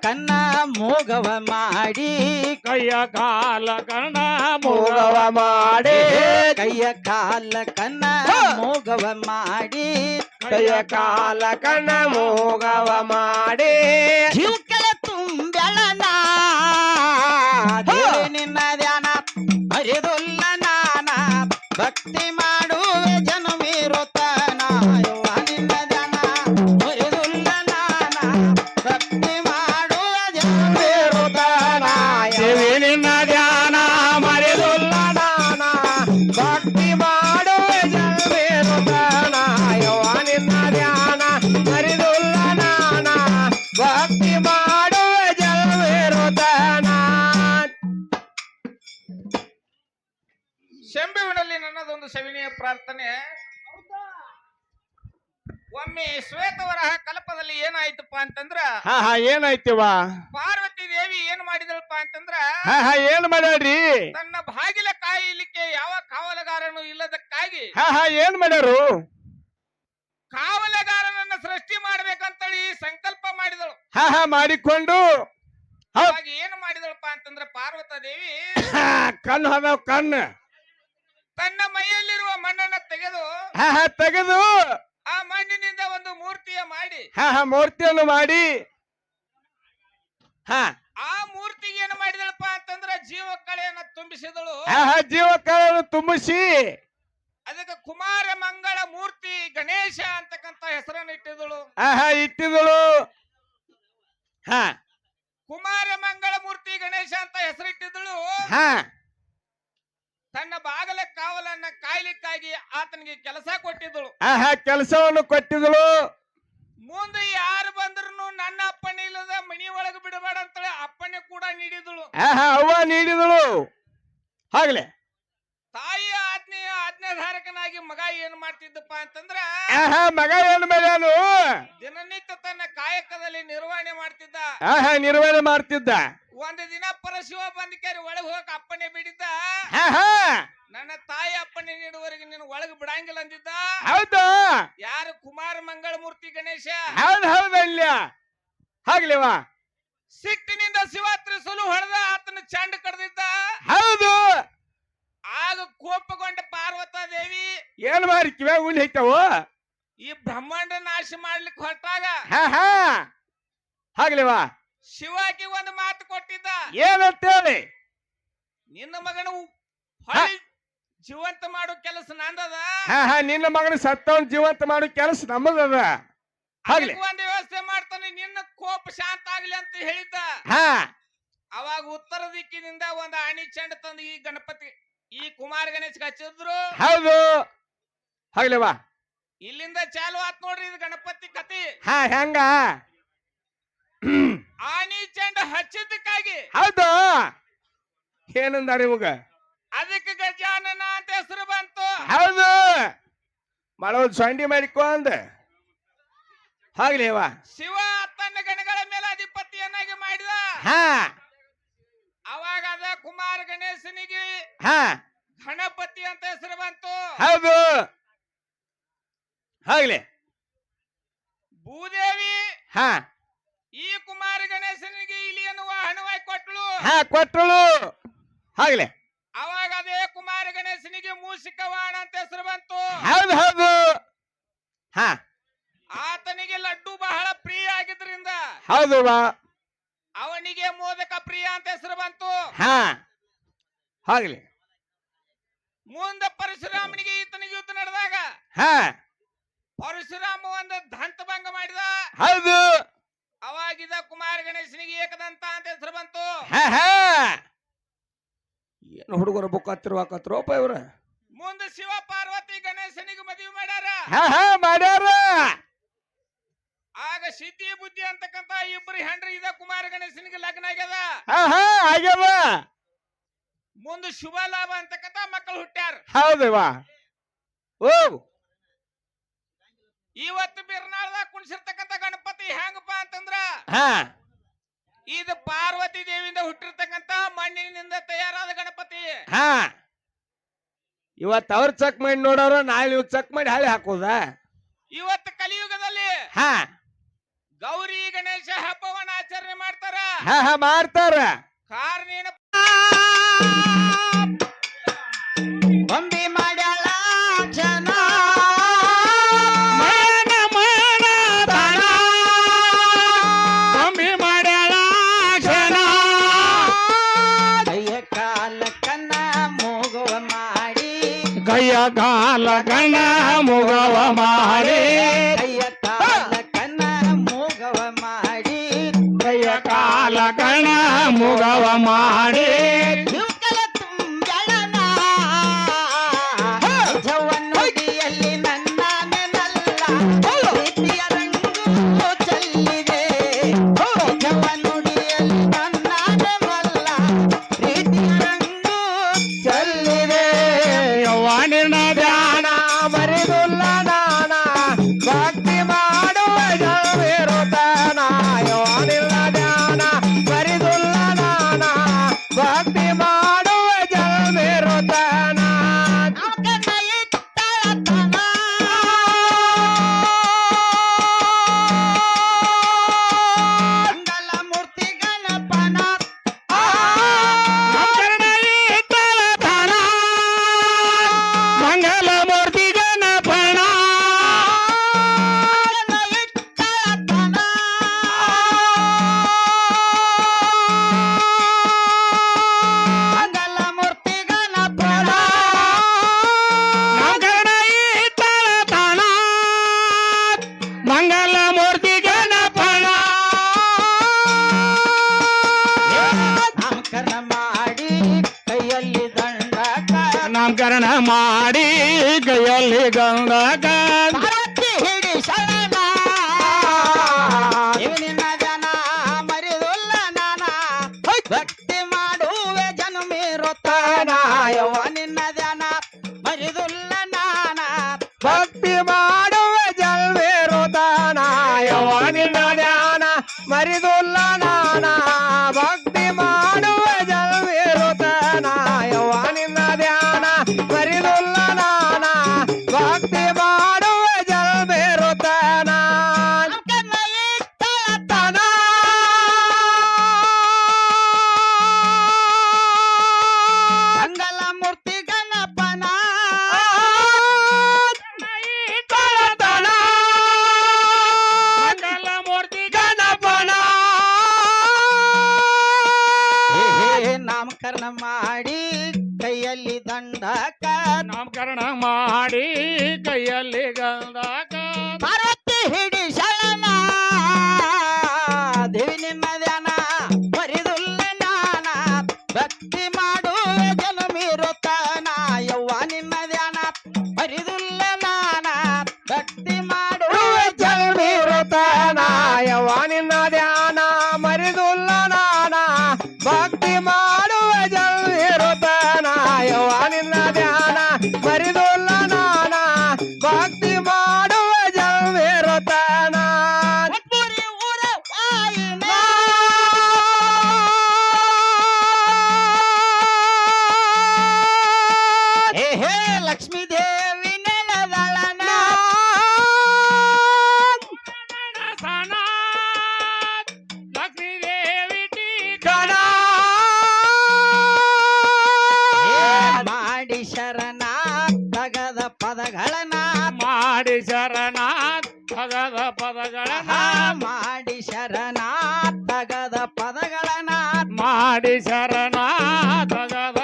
ಕನ್ನ ಮೂಗವ ಮಾಡಿ ಕೈಯ ಕಾಲ ಕಣ್ಣ ಮೂಗವ ಮಾಡಿ ಕೈಯ ಕಾಲ ಕನ್ನ ಮೂಗವ ಮಾಡಿ ಕೈಯ ಕಾಲ ಕಣ್ಣ ಮೂಗವ ಮಾಡಿ ಜೀವಕ್ಕೆಲ ತುಂಬೆಳನ ನಿನ್ನ ಧ್ಯಾನ ಅರಿದುಲ್ಲ ನಾನ ಭಕ್ತಿ ಮಾಡುವೆ ಜನುಮೀರುತ್ತಾನ ನಿನ್ನ ಧ್ಯಾನ ಅರಿದುಲ್ಲ ನಾನ ಭಕ್ತಿ ಮಾಡುವೆ ಜನುಮೀರುತ್ತಾನ ದೇವಿ ನಿನ್ನ ಧ್ಯಾನ ಮರೆದುಲ್ಲ ನಾನ ಭಕ್ತಿ ಮಾಡುವೆ ಜನ್ಮೇರುತ್ತಾನ ಯವ್ವ ನಿನ್ನ ಧ್ಯಾನ ಮರೆದುಲ್ಲ ನಾನ ಭಕ್ತಿ ಮಾಡುವೆ ಜನ್ಮೇರುತ್ತಾನ ಶಂಭುವಿನಲ್ಲಿ ನನ್ನದೊಂದು ಸವಿನೀಯ ಪ್ರಾರ್ಥನೆ. ಒಮ್ಮೆ ಶ್ವೇತವರಹ ಕಲ್ಪದಲ್ಲಿ ಏನಾಯ್ತಪ್ಪ ಅಂತಂದ್ರ ಏನಾಯ್ತಿವ ಪಾರ್ವತಿ ದೇವಿ ಏನ್ ಮಾಡಿದಳಪ್ಪ ಅಂತಂದ್ರ ಏನ್ ಮಾಡ್ಯಾಡ್ರಿ ತನ್ನ ಬಾಗಿಲ ಕಾಯಲಿಕ್ಕೆ ಯಾವ ಕಾವಲುಗಾರನು ಇಲ್ಲದಕ್ಕಾಗಿ ಏನ್ ಮಾಡ್ಯಾರು ಕಾವಲುಗಾರನನ್ನ ಸೃಷ್ಟಿ ಮಾಡ್ಬೇಕಂತೇಳಿ ಸಂಕಲ್ಪ ಮಾಡಿದಳು. ಮಾಡಿಕೊಂಡು ಅವಾಗ ಏನು ಮಾಡಿದಳಪ್ಪ ಅಂತಂದ್ರ ಪಾರ್ವತ ದೇವಿ ಕಣ್ಣು ಅದಾವ ಕಣ್ಣು ತನ್ನ ಮೈಯಲ್ಲಿರುವ ಮಣ್ಣನ್ನ ತೆಗೆದು ತೆಗೆದು ಆ ಮಣ್ಣಿನಿಂದ ಒಂದು ಮೂರ್ತಿಯ ಮಾಡಿ ಮೂರ್ತಿಯನ್ನು ಮಾಡಿ ಆ ಮೂರ್ತಿಗೆ ಏನು ಮಾಡಿದಳಪ್ಪ ಅಂತಂದ್ರ ಜೀವಕಳೆಯನ್ನ ತುಂಬಿಸಿದಳು. ಜೀವಕಗಳನ್ನು ತುಂಬಿಸಿ ಅದಕ್ಕೆ ಕುಮಾರ ಮಂಗಳ ಮೂರ್ತಿ ಗಣೇಶ ಅಂತಕ್ಕಂತ ಹೆಸರನ್ನು ಇಟ್ಟಿದಳು. ಇಟ್ಟಿದಳು ಕುಮಾರ ಮಂಗಳ ಮೂರ್ತಿ ಗಣೇಶ ಅಂತ ಹೆಸರಿಟ್ಟಿದ್ದಳು. ತನ್ನ ಬಾಗಲ ಕಾವಲನ್ನ ಕಾಯ್ಲಿಕ್ಕಾಗಿ ಆತನಿಗೆ ಕೆಲಸ ಕೊಟ್ಟಿದ್ದಳು. ಕೆಲಸವನ್ನು ಕೊಟ್ಟಿದಳು. ಮುಂದೆ ಯಾರು ಬಂದ್ರು ನನ್ನ ಅಪ್ಪಣೆ ಇಲ್ಲದ ಮನಿ ಒಳಗೆ ಬಿಡಬೇಡ ಅಂತೇಳಿ ಅಪ್ಪಣೆ ಕೂಡ ನೀಡಿದಳು. ಅವ್ವ ನೀಡಿದಳು. ಆಗ್ಲೇ ತಾಯಿಯ ಆಜ್ಞಾಧಾರಕನಾಗಿ ಮಗ ಏನ್ ಮಾಡ್ತಿದ್ದಪ್ಪ ಅಂತಂದ್ರ ಮಗ ಏನ್ ಮಾಡ್ಯಾನು ದಿನನಿತ್ಯ ತನ್ನ ಕಾಯಕದಲ್ಲಿ ನಿರ್ವಹಣೆ ಮಾಡ್ತಿದ್ದ. ನಿರ್ವಹಣೆ ಮಾಡ್ತಿದ್ದ. ಒಂದು ದಿನ ಪರಶಿವ ಬಂದಿಕಾರಿ ಒಳಗೆ ಹೋಗಕ್ ಅಪ್ಪಣೆ ಬಿಡಿದ್ದ. ನನ್ನ ತಾಯಿ ಅಪ್ಪಣೆ ನೀಡುವವರೆಗೆ ನೀನು ಒಳಗೆ ಬಿಡಂಗಿಲ್ಲ ಅಂದಿದ್ದ. ಹೌದು ಯಾರು ಕುಮಾರ ಮಂಗಳ ಮೂರ್ತಿ ಗಣೇಶ. ಹೌದಲ್ಲ ಆಗ್ಲಿವಾ ಸಿಟ್ಟಿನಿಂದ ಶಿವತ್ರಿಸಲು ಹೊಡೆದ ಆತನ ಚಂಡ ಕಡ್ದಿದ್ದ. ಹೌದು ಆಗ ಕೋಪಗೊಂಡ ಪಾರ್ವತ ದೇವಿ ಏನ್ ಮಾಡಿ ಕಿವ್ಯಾಗ ಉಂಡ್ ಐತವು ಈ ಬ್ರಹ್ಮಾಂಡ ನಾಶ ಮಾಡ್ಲಿಕ್ಕೆ ಹೊರಟಾಗ ಆಗ್ಲಿವಾ ಶಿವಾಕಿ ಒಂದು ಮಾತು ಕೊಟ್ಟಿದ್ದ. ಏನಂತೇಳಿ ನಿನ್ನ ಮಗನ ಹೊಳ್ಳಿ ಜೀವಂತ ಮಾಡೋ ಕೆಲಸ ನಂದದ. ನಿನ್ನ ಮಗನ ಸತ್ತವನ್ ಜೀವಂತ ಮಾಡೋ ಕೆಲಸ ನಮ್ಮದದ. ಒಂದು ವ್ಯವಸ್ಥೆ ಮಾಡ್ತಾನೆ ನಿನ್ನ ಕೋಪ ಶಾಂತ ಆಗ್ಲಿ ಅಂತ ಹೇಳಿದ್ದ. ಅವಾಗ ಉತ್ತರ ದಿಕ್ಕಿನಿಂದ ಒಂದು ಆಣಿ ಚೆಂಡ ತಂದು ಈ ಗಣಪತಿ ಈ ಕುಮಾರ ಗಣೇಶ್ ಹಚ್ಚಿದ್ರು. ಹೌದು ಆಗ್ಲಿವಾ ಇಲ್ಲಿಂದ ಚಾಲು ಆತ್ ನೋಡ್ರಿ ಇದು ಗಣಪತಿ ಕತಿ. ಹೆಂಗ ಆಣಿ ಚೆಂಡ ಹಚ್ಚಿದ್ದಕ್ಕಾಗಿ ಹೌದು ಏನಂದಾರ ಇವಾಗ ಅದಕ್ಕೆ ಗಜಾನನ ಅಂತ ಹೆಸರು ಬಂತು. ಹೌದು ಮಾಡೋದು ಸೊಂಡಿ ಮಾಡಿಕೊ ಅಂದ. ಆಗ್ಲಿವಾ ಶಿವ ತನ್ನ ಗಣಗಳ ಮೇಲೆ ಅಧಿಪತಿಯನ್ನಾಗಿ ಮಾಡಿದ. ಅವಾಗ ಅದ ಕುಮಾರ ಗಣೇಶನಿಗೆ ಗಣಪತಿ ಅಂತ ಹೆಸರು ಬಂತು. ಹೌದು ಆಗ್ಲಿ ಭೂದೇವಿ ಈ ಕುಮಾರ ಗಣೇಶನಿಗೆ ಇಲಿಯನ್ನು ವಾಹನವಾಗಿ ಕೊಟ್ಟಳು. ಕೊಟ್ಟಳು ಆಗ್ಲಿ ಅವಾಗ ಅದೇ ಕುಮಾರ ಗಣೇಶನಿಗೆ ಮೂಷಿಕ ವಾಹನ ಅಂತ ಹೆಸರು ಬಂತು. ಹೌದು ಹೌದು ಆತನಿಗೆ ಲಡ್ಡು ಬಹಳ ಪ್ರಿಯ ಆಗಿದ್ರಿಂದ ಹೌದು ಅವನಿಗೆ ಮೋದಕ ಪ್ರಿಯ ಅಂತ ಹೆಸರು ಬಂತು. ಆಗ್ಲಿ ಮುಂದೆ ಪರಶುರಾಮನಿಗೆ ಈತನಿಗೆ ಯುದ್ಧ ನಡೆದಾಗ ಪರಶುರಾಮ ಒಂದು ದಂತಭಂಗ ಮಾಡಿದ. ಹೌದು ಅವಾಗಿದ್ದ ಕುಮಾರ ಗಣೇಶನಿಗೆ ಏಕದಂತ ಅಂತ ಹೆಸರು ಬಂತು. ಏನು ಹುಡುಗರು ಬುಕ್ ಹತ್ತಿರವಾಕತ್ರೋಪ ಇವ್ರ. ಮುಂದೆ ಶಿವ ಪಾರ್ವತಿ ಗಣೇಶನಿಗೆ ಮದುವೆ ಮಾಡ್ಯಾರ. ಮಾಡ್ಯಾರ. ಆಗ ಸಿದ್ಧಿ ಬುದ್ಧಿ ಅಂತಕ್ಕಂತ ಇಬ್ಬರು ಹೆಂಡ್ರಿ ಇದ ಕುಮಾರ ಗಣೇಶನಿಗೆ ಲಗ್ನ ಆಗ್ಯದ. ಆಗ್ಯದ. ಮುಂದೆ ಶುಭ ಲಾಭ ಅಂತಕ್ಕಂತ ಮಕ್ಕಳು ಹುಟ್ಟ್ಯಾರ. ಹೌದವಾ ಓ ಇವತ್ತು ಬಿರ್ನಾಳದಾಗ ಕುಣಿಸಿರ್ತಕ್ಕಂತ ಗಣಪತಿ ಹೆಂಗಪ್ಪ ಅಂತಂದ್ರ ಇದು ಪಾರ್ವತಿ ದೇವಿಯಿಂದ ಹುಟ್ಟಿರ್ತಕ್ಕಂತ ಮಣ್ಣಿನಿಂದ ತಯಾರಾದ ಗಣಪತಿ. ಇವತ್ತು ಅವ್ರ ಚೆಕ್ ಮಾಡಿ ನೋಡೋರು ನಾಳೆ ಇವ್ ಚೆಕ್ ಮಾಡಿ ಹಾಳಿ ಹಾಕೋದ. ಇವತ್ತು ಕಲಿಯುಗದಲ್ಲಿ ಗೌರಿ ಗಣೇಶ ಹಬ್ಬವನ್ನ ಆಚರಣೆ ಮಾಡ್ತಾರ. ಮಾಡ್ತಾರ ಕಾರ್ ನೀನು ಗೊಂಬಿ ಮಾಡ್ಯಾಳ ಜನ ಮನ ಮನ ದನ ಗೊಂಬಿ ಮಾಡ್ಯಾಳ ಕ್ಷಣ ಕೈಯ ಕಾಲ ಕನ್ನ ಮೂಗುವ ಮಾಡಿ ಕೈಯ ಕಾಲ ಗಣ ಮುಗವ ಮಾಡಿ ಕೈಯ ಕಾಲ ಕನ್ನ ಮೂಗವ ಮಾಡಿ ಕೈಯ ಕಾಲ ಗಣ ಮುಗವ ಮಾಡಿ ಇವುಗಳ ತುಂಬೆಳನ ನಿಜವನ್ನುಡಿಯಲ್ಲಿ ನನ್ನ ನೆನಲ್ಲ ಪ್ರೀತಿಯ ರಂಗು ಚೆಲ್ಲಿದೆ ನಿಜವನ್ನುಡಿಯಲ್ಲಿ ನನ್ನ ನೆನಲ್ಲ ಪ್ರೀತಿಯ ರಂಗು ಚೆಲ್ಲಿದೆ ಯವ್ವನಿನ ಧ್ಯಾನ ಮರಿದುಲ್ಲ ನಾನ ಭಕ್ತಿ ಮಾಡುವ ಜವಿರುತ್ತಾನ ಯವ್ವನಿನ ಧ್ಯಾನ ಮರಿದುಲ್ಲ ನಾನ ಭಕ್ತಿ ಮಾಡುವ ಜವಿರುತ್ತಾನ ಅವಕನ್ನ ಇಟ್ಟಳತನ ಮಂಗಲ ಮೂರ್ತಿ ಗಣಪನ ಮಂಗಲ ಮೂರ್ತಿ ಗಣಪಣ ಮಂಗಲ ಮೂರ್ತಿ ಗಣಪನ ನಾಮಕರಣ ಇಟ್ಟಳತನ ಮಂಗಲ ಮೂರ್ತಿ ಗಣಪಣ ನಾಮಕರಣ ಮಾಡಿ ಕೈಯಲ್ಲಿ ದಂಡಕ ನಾಮಕರಣ ಮಾಡಿ ಕೈಯಲ್ಲಿ ಗಂಧಕ ಭಾರತಿ ಹಿಡಿ ಶರಣ ಇವನಿನ ಜನ ಮರಿದುಲ್ಲ ನಾನ ಭಕ್ತಿ ಮಾಡುವೆ ಜನುಮಿರುತ್ತಾನ ಯವ್ವ ನಿನ್ನ ಧ್ಯಾನ ಮರಿದುಲ್ಲ ನಾನ ಭಕ್ತಿ ಮಾಡುವ ಜಲ್ವೇರುತ್ತಾನ ಯವ್ವನಿನ ಧ್ಯಾನ ಮರಿದುಲ್ಲ ನಾನ ಭಕ್ತಿ ಮಾಡುವ ಜಲ್ವೇರುತ್ತಾನ ಯವ್ವನಿನ ಧ್ಯಾನ ಮರಿದುಲ್ಲ ನಾನ ಭಕ್ತಿ ಮಾಡುವ ಜಲ್ವೇರುತ್ತಾನ ನಾಮಕರಣ ಇಟ್ಟಳತನ ಮಂಗಲ ಮೂರ್ತಿ ಗಣಪನ ಇಟ್ಟಳತನ ಮಂಗಲ ಮೂರ್ತಿ ಗಣಪನ ನಾಮಕರಣ ಮಾಡಿ ಕೈಯಲ್ಲಿ ದಂಡಕ ನಾಮಕರಣ ಮಾಡಿ ಕೈಯಲ್ಲಿ ಗಂಧಕ ಭಾರತಿ ಹಿಡಿ ಶರಣ ದೇವಿ ನಿನ್ನ ಧ್ಯಾನ ಮರಿದುಲ್ಲ ನಾನ ಭಕ್ತಿ ಮಾಡುವೆ ಜನುಮಿರುತ್ತಾನ ಯವ್ವ ನಿನ್ನ ಧ್ಯಾನ ಮರಿದುಲ್ಲ ನಾನ ಭಕ್ತಿ ಮಾಡುವೆ ಜಲ್ವಿರುತ್ತಾನ ಯವ್ವನಿನ ಧ್ಯಾನ ಮರಿದುಲ್ಲ ನಾನ ಭಕ್ತಿ ಮಾಡುವ ಜಲ್ವಿರುತ್ತಾನ ಯವ್ವನಿನ ಧ್ಯಾನ ಮರಿದುಲ್ಲ ನಾನ ಭಕ್ತಿ ಮಾಡುವ ಜಲ್ವಿರುತ್ತಾನ ಒಟ್ಪುರಿ ಊರ ವಾಯಿನ ಹೇ ಲಕ್ಷ್ಮೀ ದೇವಿ ನೆಲದಳನ ಲಕ್ಷ್ಮೀ ದೇವಿ ಗಣ ಮಾಡಿ ಶರಣ ತಗದ ಪದಗಳನ ಮಾಡಿ ಶರಣ ಭಗದ ಪದಗಳನ್ನ ಮಾಡಿ ಶರಣ ತಗದ ಪದಗಳನ ಮಾಡಿ ಶರಣ ಭಗದ